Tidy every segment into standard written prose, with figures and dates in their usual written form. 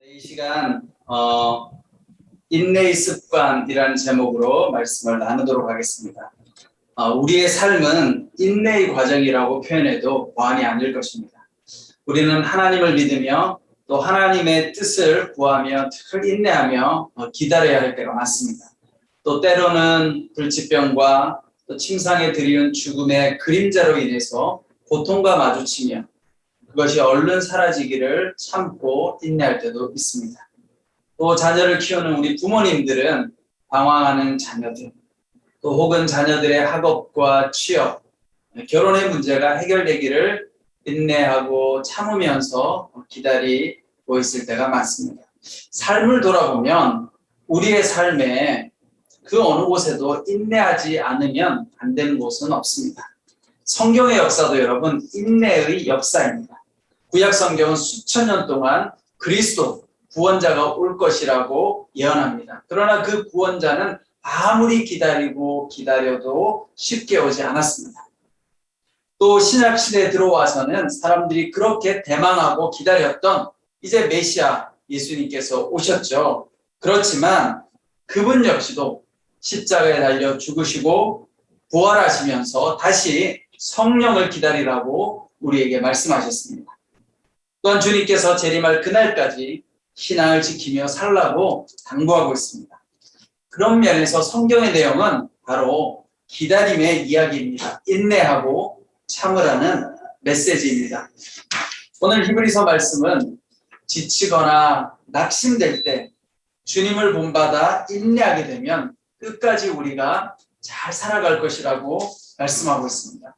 이 시간 인내의 습관이라는 제목으로 말씀을 나누도록 하겠습니다. 우리의 삶은 인내의 과정이라고 표현해도 과언이 아닐 것입니다. 우리는 하나님을 믿으며 또 하나님의 뜻을 구하며 늘 인내하며 기다려야 할 때가 많습니다. 또 때로는 불치병과 또 침상에 들이운 죽음의 그림자로 인해서 고통과 마주치며 그것이 얼른 사라지기를 참고 인내할 때도 있습니다. 또 자녀를 키우는 우리 부모님들은 방황하는 자녀들, 또 혹은 자녀들의 학업과 취업, 결혼의 문제가 해결되기를 인내하고 참으면서 기다리고 있을 때가 많습니다. 삶을 돌아보면 우리의 삶에 그 어느 곳에도 인내하지 않으면 안 되는 곳은 없습니다. 성경의 역사도 여러분 인내의 역사입니다. 구약 성경은 수천 년 동안 그리스도 구원자가 올 것이라고 예언합니다. 그러나 그 구원자는 아무리 기다려도 쉽게 오지 않았습니다. 또 신약 시대에 들어와서는 사람들이 그렇게 대망하고 기다렸던 이제 메시아 예수님께서 오셨죠. 그렇지만 그분 역시도 십자가에 달려 죽으시고 부활하시면서 다시 성령을 기다리라고 우리에게 말씀하셨습니다. 또한 주님께서 재림할 그날까지 신앙을 지키며 살라고 당부하고 있습니다. 그런 면에서 성경의 내용은 바로 기다림의 이야기입니다. 인내하고 참으라는 메시지입니다. 오늘 히브리서 말씀은 지치거나 낙심될 때 주님을 본받아 인내하게 되면 끝까지 우리가 잘 살아갈 것이라고 말씀하고 있습니다.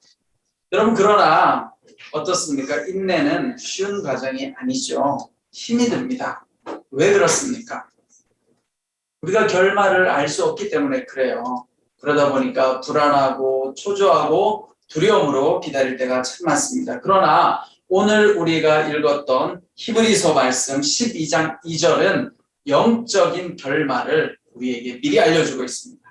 여러분 그러나 어떻습니까? 인내는 쉬운 과정이 아니죠. 힘이 듭니다. 왜 그렇습니까? 우리가 결말을 알 수 없기 때문에 그래요. 그러다 보니까 불안하고 초조하고 두려움으로 기다릴 때가 참 많습니다. 그러나 오늘 우리가 읽었던 히브리서 말씀 12장 2절은 영적인 결말을 우리에게 미리 알려주고 있습니다.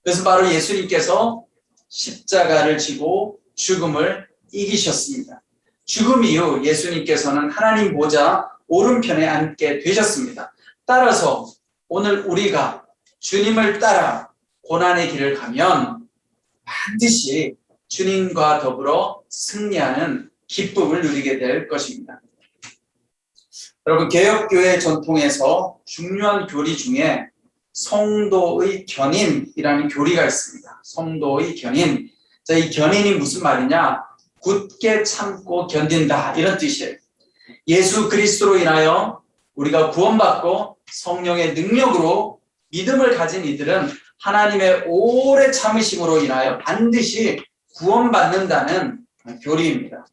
그래서 바로 예수님께서 십자가를 지고 죽음을 이기셨습니다. 죽음 이후 예수님께서는 하나님 보좌 오른편에 앉게 되셨습니다. 따라서 오늘 우리가 주님을 따라 고난의 길을 가면 반드시 주님과 더불어 승리하는 기쁨을 누리게 될 것입니다. 여러분 개혁교회 전통에서 중요한 교리 중에 성도의 견인이라는 교리가 있습니다. 성도의 견인. 자, 이 견인이 무슨 말이냐? 굳게 참고 견딘다 이런 뜻이에요. 예수 그리스도로 인하여 우리가 구원받고 성령의 능력으로 믿음을 가진 이들은 하나님의 오래 참으심으로 인하여 반드시 구원받는다는 교리입니다.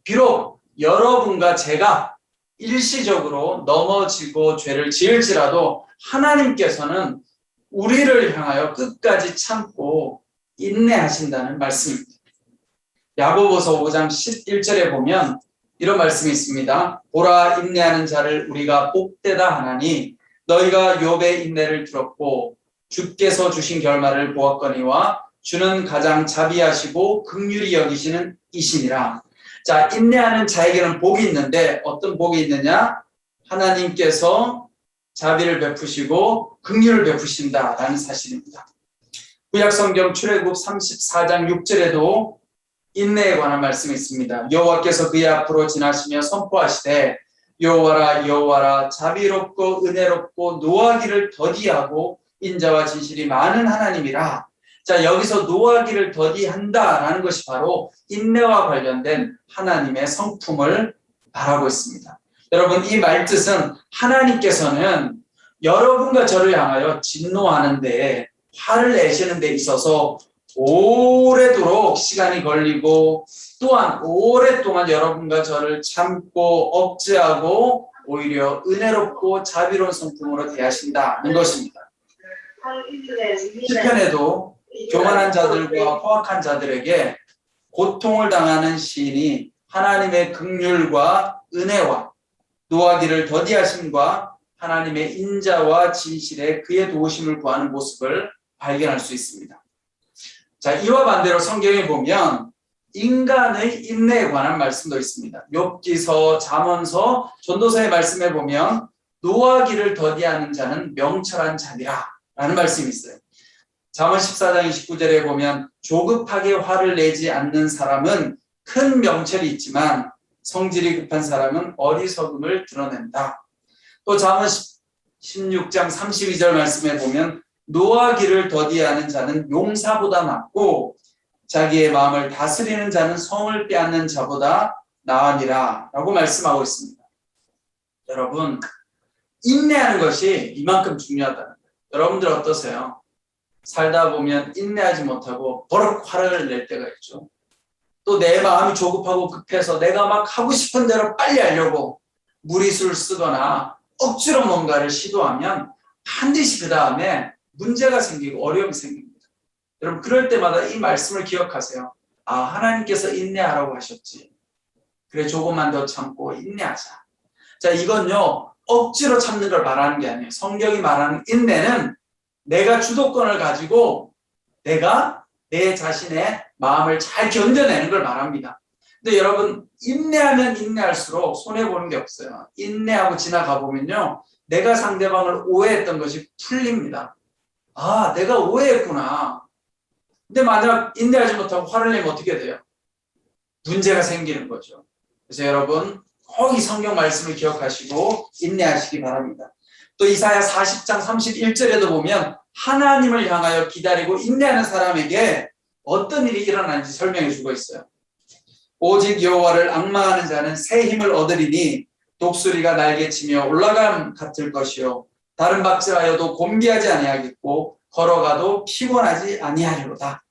비록 여러분과 제가 일시적으로 넘어지고 죄를 지을지라도 하나님께서는 우리를 향하여 끝까지 참고 인내하신다는 말씀입니다. 야고보서 5장 11절에 보면 이런 말씀이 있습니다. 보라 인내하는 자를 우리가 복되다 하나니 너희가 욥의 인내를 들었고 주께서 주신 결말을 보았거니와 주는 가장 자비하시고 긍휼히 여기시는 이시니라. 자, 인내하는 자에게는 복이 있는데 어떤 복이 있느냐? 하나님께서 자비를 베푸시고 긍휼을 베푸신다라는 사실입니다. 구약 성경 출애굽 34장 6절에도 인내에 관한 말씀이 있습니다. 여호와께서 그의 앞으로 지나시며 선포하시되 여호와라 여호와라 자비롭고 은혜롭고 노하기를 더디하고 인자와 진실이 많은 하나님이라. 자, 여기서 노하기를 더디한다라는 것이 바로 인내와 관련된 하나님의 성품을 말하고 있습니다. 여러분 이 말뜻은 하나님께서는 여러분과 저를 향하여 진노하는데 화를 내시는 데 있어서 오래도록 시간이 걸리고 또한 오랫동안 여러분과 저를 참고 억제하고 오히려 은혜롭고 자비로운 성품으로 대하신다는 것입니다. 시편에도 교만한 자들과 포악한 자들에게 고통을 당하는 시인이 하나님의 긍휼과 은혜와 노하기를 더디하심과 하나님의 인자와 진실에 그의 도우심을 구하는 모습을 발견할 수 있습니다. 자, 이와 반대로 성경에 보면 인간의 인내에 관한 말씀도 있습니다. 욥기서, 잠언서, 전도서의 말씀에 보면 노하기를 더디하는 자는 명철한 자니라 라는 말씀이 있어요. 잠언 14장 29절에 보면 조급하게 화를 내지 않는 사람은 큰 명철이 있지만 성질이 급한 사람은 어리석음을 드러낸다. 또 잠언 16장 32절 말씀에 보면 노하기를 더디하는 자는 용사보다 낫고 자기의 마음을 다스리는 자는 성을 빼앗는 자보다 나으니라 라고 말씀하고 있습니다. 여러분, 인내하는 것이 이만큼 중요하다는 거예요. 여러분들 어떠세요? 살다 보면 인내하지 못하고 버럭 화를 낼 때가 있죠. 또 내 마음이 조급하고 급해서 내가 막 하고 싶은 대로 빨리 하려고 무리수를 쓰거나 억지로 뭔가를 시도하면 반드시 그 다음에 문제가 생기고 어려움이 생깁니다. 여러분, 그럴 때마다 이 말씀을 기억하세요. 아, 하나님께서 인내하라고 하셨지. 그래, 조금만 더 참고 인내하자. 자, 이건요, 억지로 참는 걸 말하는 게 아니에요. 성경이 말하는 인내는 내가 주도권을 가지고 내가 내 자신의 마음을 잘 견뎌내는 걸 말합니다. 근데 여러분, 인내하면 인내할수록 손해보는 게 없어요. 인내하고 지나가 보면요, 내가 상대방을 오해했던 것이 풀립니다. 아, 내가 오해했구나. 근데 만약 인내하지 못하고 화를 내면 어떻게 돼요? 문제가 생기는 거죠. 그래서 여러분, 꼭 이 성경 말씀을 기억하시고 인내하시기 바랍니다. 또 이사야 40장 31절에도 보면 하나님을 향하여 기다리고 인내하는 사람에게 어떤 일이 일어나는지 설명해 주고 있어요. 오직 여호와를 앙망하는 자는 새 힘을 얻으리니 독수리가 날개치며 올라감 같을 것이요 다른 박질하여도 곤비하지 아니하겠고 걸어가도 피곤하지 아니하리로다.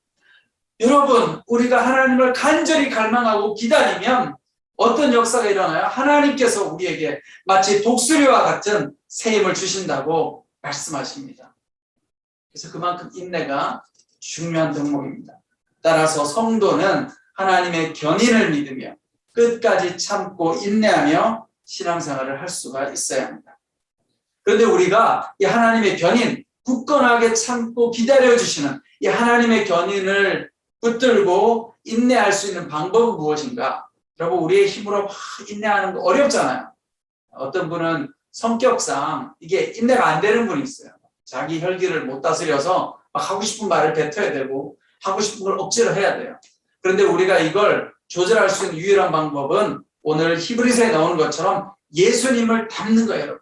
여러분, 우리가 하나님을 간절히 갈망하고 기다리면 어떤 역사가 일어나요? 하나님께서 우리에게 마치 독수리와 같은 새 힘을 주신다고 말씀하십니다. 그래서 그만큼 인내가 중요한 덕목입니다. 따라서 성도는 하나님의 견인을 믿으며 끝까지 참고 인내하며 신앙생활을 할 수가 있어야 합니다. 그런데 우리가 이 하나님의 견인, 굳건하게 참고 기다려주시는 이 하나님의 견인을 붙들고 인내할 수 있는 방법은 무엇인가? 여러분, 우리의 힘으로 인내하는 거 어렵잖아요. 어떤 분은 성격상 이게 인내가 안 되는 분이 있어요. 자기 혈기를 못 다스려서 막 하고 싶은 말을 뱉어야 되고 하고 싶은 걸 억지로 해야 돼요. 그런데 우리가 이걸 조절할 수 있는 유일한 방법은 오늘 히브리서에 나오는 것처럼 예수님을 닮는 거예요, 여러분.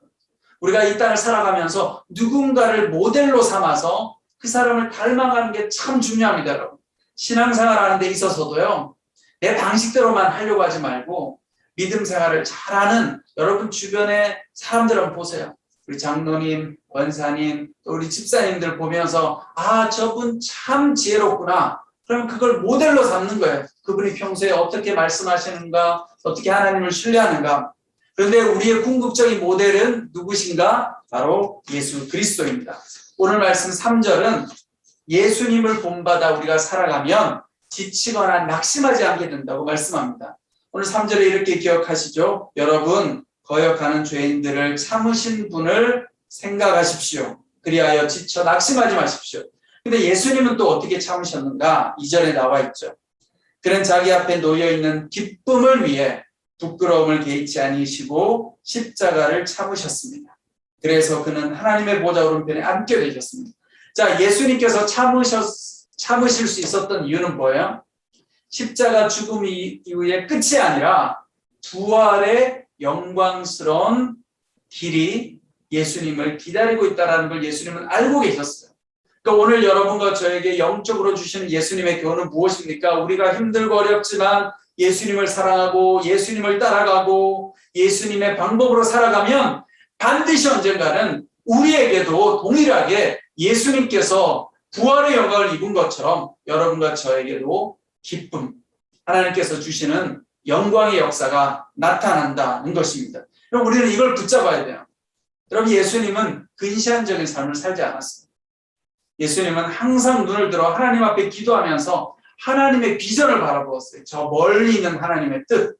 우리가 이 땅을 살아가면서 누군가를 모델로 삼아서 그 사람을 닮아가는 게 참 중요합니다, 여러분. 신앙생활 하는 데 있어서도요, 내 방식대로만 하려고 하지 말고 믿음 생활을 잘하는 여러분 주변의 사람들 한번 보세요. 우리 장로님, 권사님, 또 우리 집사님들 보면서 아, 저분 참 지혜롭구나. 그러면 그걸 모델로 삼는 거예요. 그분이 평소에 어떻게 말씀하시는가, 어떻게 하나님을 신뢰하는가. 그런데 우리의 궁극적인 모델은 누구신가? 바로 예수 그리스도입니다. 오늘 말씀 3절은 예수님을 본받아 우리가 살아가면 지치거나 낙심하지 않게 된다고 말씀합니다. 오늘 3절에 이렇게 기억하시죠. 여러분, 거역하는 죄인들을 참으신 분을 생각하십시오. 그리하여 지쳐 낙심하지 마십시오. 근데 예수님은 또 어떻게 참으셨는가? 2절에 나와 있죠. 그는 자기 앞에 놓여있는 기쁨을 위해 부끄러움을 개의치 아니시고 십자가를 참으셨습니다. 그래서 그는 하나님의 보좌 오른편에 앉게 되셨습니다. 자, 예수님께서 참으실 수 있었던 이유는 뭐예요? 십자가 죽음 이후에 끝이 아니라 부활의 영광스러운 길이 예수님을 기다리고 있다는 걸 예수님은 알고 계셨어요. 그러니까 오늘 여러분과 저에게 영적으로 주시는 예수님의 교훈은 무엇입니까? 우리가 힘들고 어렵지만 예수님을 사랑하고 예수님을 따라가고 예수님의 방법으로 살아가면 반드시 언젠가는 우리에게도 동일하게 예수님께서 부활의 영광을 입은 것처럼 여러분과 저에게도 기쁨, 하나님께서 주시는 영광의 역사가 나타난다는 것입니다. 그럼 우리는 이걸 붙잡아야 돼요. 여러분, 예수님은 근시안적인 삶을 살지 않았어요. 예수님은 항상 눈을 들어 하나님 앞에 기도하면서 하나님의 비전을 바라보았어요. 저 멀리 있는 하나님의 뜻.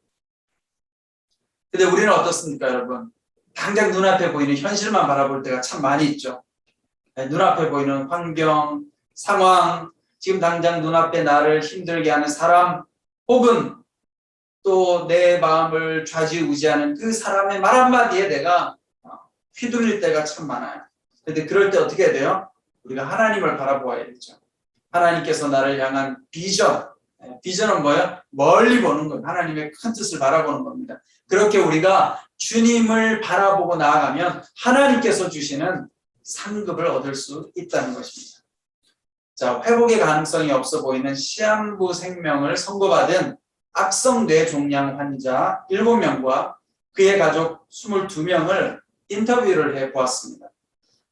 근데 우리는 어떻습니까, 여러분? 당장 눈앞에 보이는 현실만 바라볼 때가 참 많이 있죠. 눈앞에 보이는 환경, 상황, 지금 당장 눈앞에 나를 힘들게 하는 사람, 혹은 또 내 마음을 좌지우지하는 그 사람의 말 한마디에 내가 휘둘릴 때가 참 많아요. 근데 그럴 때 어떻게 해야 돼요? 우리가 하나님을 바라보아야 되죠. 하나님께서 나를 향한 비전. 비전은 뭐예요? 멀리 보는 거예요. 하나님의 큰 뜻을 바라보는 겁니다. 그렇게 우리가 주님을 바라보고 나아가면 하나님께서 주시는 상급을 얻을 수 있다는 것입니다. 자, 회복의 가능성이 없어 보이는 시한부 생명을 선고받은 악성 뇌종양 환자 7명과 그의 가족 22명을 인터뷰를 해보았습니다.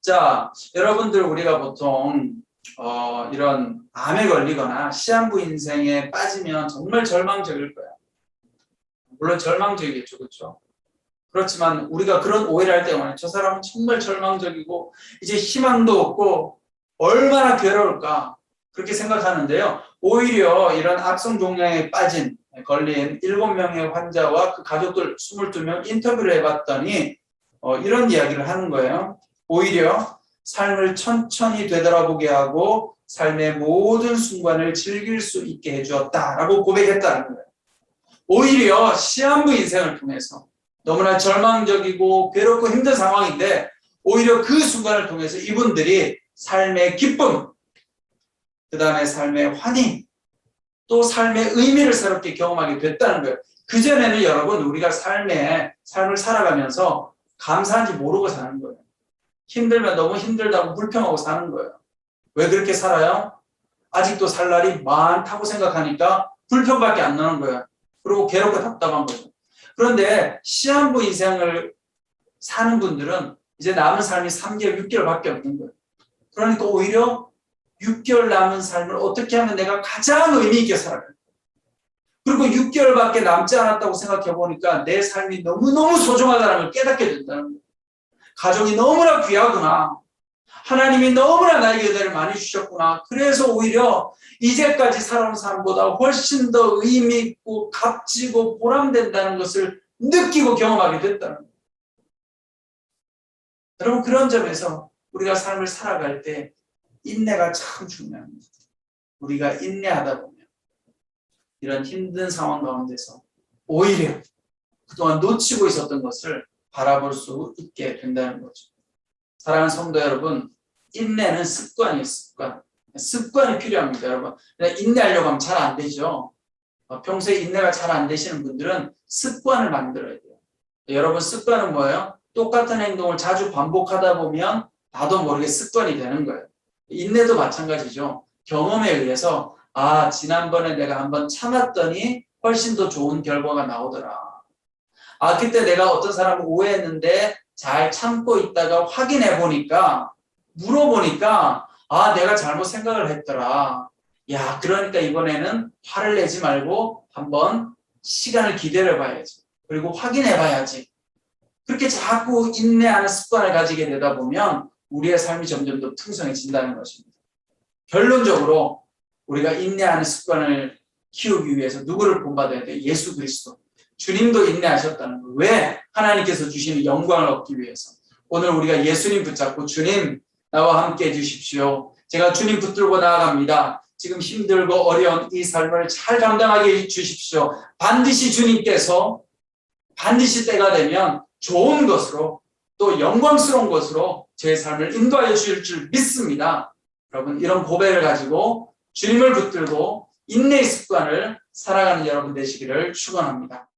자, 여러분들 우리가 보통 이런 암에 걸리거나 시한부 인생에 빠지면 정말 절망적일 거야. 물론 절망적이겠죠, 그렇죠? 그렇지만 우리가 그런 오해를 할 때가 많아요. 저 사람은 정말 절망적이고 이제 희망도 없고 얼마나 괴로울까 그렇게 생각하는데요. 오히려 이런 악성 종양에 걸린 7명의 환자와 그 가족들 22명 인터뷰를 해봤더니 이런 이야기를 하는 거예요. 오히려 삶을 천천히 되돌아보게 하고 삶의 모든 순간을 즐길 수 있게 해주었다라고 고백했다는 거예요. 오히려 시한부 인생을 통해서 너무나 절망적이고 괴롭고 힘든 상황인데 오히려 그 순간을 통해서 이분들이 삶의 기쁨, 그 다음에 삶의 환희, 또 삶의 의미를 새롭게 경험하게 됐다는 거예요. 그전에는 여러분 우리가 삶을 살아가면서 감사한지 모르고 사는 거예요. 힘들면 너무 힘들다고 불평하고 사는 거예요. 왜 그렇게 살아요? 아직도 살 날이 많다고 생각하니까 불평밖에 안 나는 거예요. 그리고 괴롭고 답답한 거죠. 그런데 시한부 인생을 사는 분들은 이제 남은 삶이 3개월, 6개월밖에 없는 거예요. 그러니까 오히려 6개월 남은 삶을 어떻게 하면 내가 가장 의미 있게 살아요. 그리고 6개월밖에 남지 않았다고 생각해 보니까 내 삶이 너무너무 소중하다는 걸 깨닫게 된다는 거예요. 가족이 너무나 귀하구나. 하나님이 너무나 나에게 은혜를 많이 주셨구나. 그래서 오히려 이제까지 살아온 삶보다 훨씬 더 의미 있고 값지고 보람된다는 것을 느끼고 경험하게 됐다는 거예요. 여러분 그런 점에서 우리가 삶을 살아갈 때 인내가 참 중요합니다. 우리가 인내하다 보면 이런 힘든 상황 가운데서 오히려 그동안 놓치고 있었던 것을 바라볼 수 있게 된다는 거죠. 사랑하는 성도 여러분, 인내는 습관이에요. 습관이 필요합니다. 여러분, 인내하려고 하면 잘 안 되죠. 평소에 인내가 잘 안 되시는 분들은 습관을 만들어야 돼요. 여러분 습관은 뭐예요? 똑같은 행동을 자주 반복하다 보면 나도 모르게 습관이 되는 거예요. 인내도 마찬가지죠. 경험에 의해서 지난번에 내가 한번 참았더니 훨씬 더 좋은 결과가 나오더라. 그때 내가 어떤 사람을 오해했는데 잘 참고 있다가 확인해 보니까 물어보니까 내가 잘못 생각을 했더라. 그러니까 이번에는 화를 내지 말고 한번 시간을 기다려 봐야지. 그리고 확인해 봐야지. 그렇게 자꾸 인내하는 습관을 가지게 되다 보면 우리의 삶이 점점 더 풍성해진다는 것입니다. 결론적으로 우리가 인내하는 습관을 키우기 위해서 누구를 본받아야 돼? 예수 그리스도. 주님도 인내하셨다는 거예요. 왜? 하나님께서 주시는 영광을 얻기 위해서. 오늘 우리가 예수님 붙잡고 주님 나와 함께 해주십시오. 제가 주님 붙들고 나아갑니다. 지금 힘들고 어려운 이 삶을 잘 감당하게 해주십시오. 반드시 주님께서 반드시 때가 되면 좋은 것으로 또 영광스러운 것으로 제 삶을 인도하여 주실 줄 믿습니다. 여러분 이런 고백을 가지고 주님을 붙들고 인내의 습관을 살아가는 여러분 되시기를 축원합니다.